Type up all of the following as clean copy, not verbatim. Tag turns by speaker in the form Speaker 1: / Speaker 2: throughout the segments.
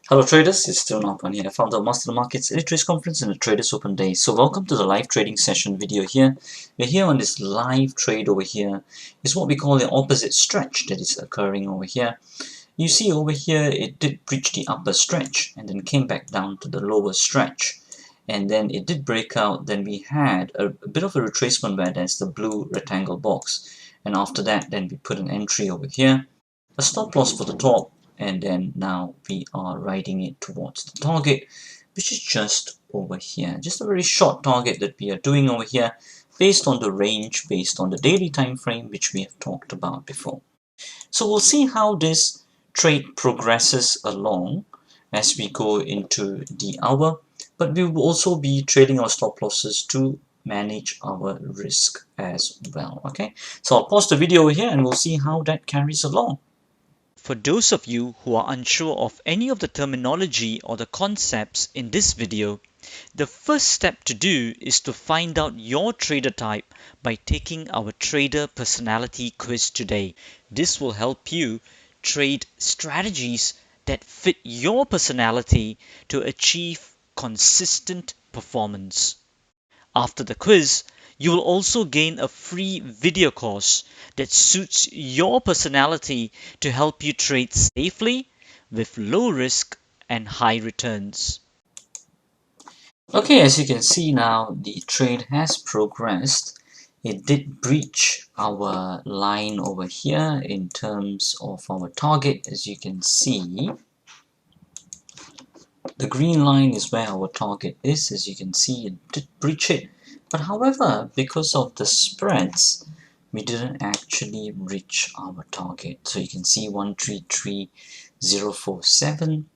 Speaker 1: Hello traders, it's still Napan here, founder of Master the Markets Trades Conference and the Traders Open Day. So welcome to the live trading session video here. We're here on this live trade over here. It's what we call the opposite stretch that is occurring over here. You see over here it did breach the upper stretch and then came back down to the lower stretch. And then it did break out. Then we had a bit of a retracement where there's the blue rectangle box. And after that, then we put an entry over here, a stop loss for the top, and then now we are riding it towards the target, which is just over here. Just a very short target that we are doing over here based on the range, based on the daily time frame, which we have talked about before. So we'll see how this trade progresses along as we go into the hour, but we will also be trading our stop losses to manage our risk as well. Okay, so I'll pause the video over here and we'll see how that carries along.
Speaker 2: For those of you who are unsure of any of the terminology or the concepts in this video, the first step to do is to find out your trader type by taking our Trader Personality Quiz today. This will help you trade strategies that fit your personality to achieve consistent performance. After the quiz, you will also gain a free video course that suits your personality to help you trade safely with low risk and high returns.
Speaker 1: Okay, as you can see now, the trade has progressed. It did breach our line over here in terms of our target. As you can see, the green line is where our target is. As you can see, it did breach it. But however, because of the spreads, we didn't actually reach our target. So you can see 133047.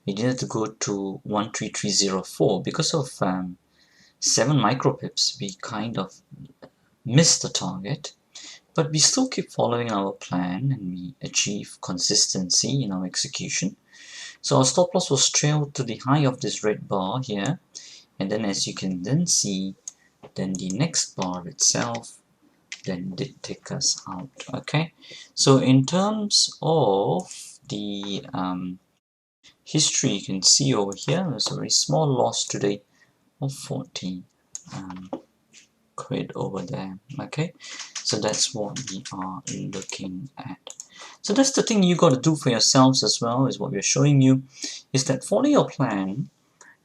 Speaker 1: We needed to go to 13304. Because of 7 micropips, we kind of missed the target. But we still keep following our plan and we achieve consistency in our execution. So our stop loss was trailed to the high of this red bar here. And then as you can then see, then the next bar itself then did take us out. Okay, so in terms of the history, you can see over here there's a very small loss today of 40 quid over there. Okay, so that's what we are looking at. So that's the thing you got to do for yourselves as well, is what we're showing you, is that follow your plan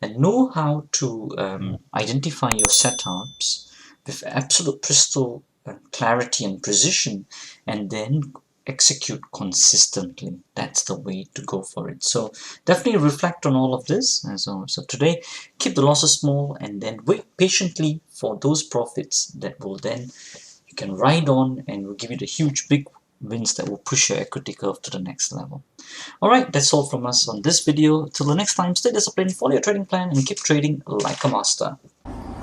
Speaker 1: and know how to identify your setups with absolute crystal clarity and precision, and then execute consistently. That's the way to go for it. So definitely reflect on all of this. So today, keep the losses small and then wait patiently for those profits that will then you can ride on and will give you the huge big wins that will push your equity curve to the next level. Alright, that's all from us on this video. Till the next time, stay disciplined, follow your trading plan, and keep trading like a master.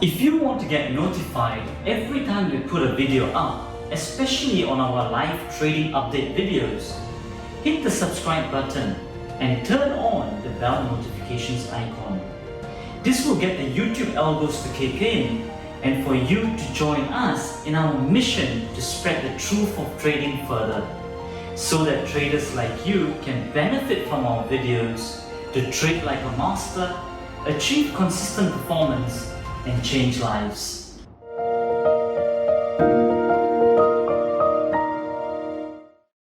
Speaker 3: If you want to get notified every time we put a video up, especially on our live trading update videos, hit the subscribe button and turn on the bell notifications icon. This will get the YouTube algos to kick in and for you to join us in our mission to spread the truth of trading further, so that traders like you can benefit from our videos to trade like a master, achieve consistent performance, and change lives.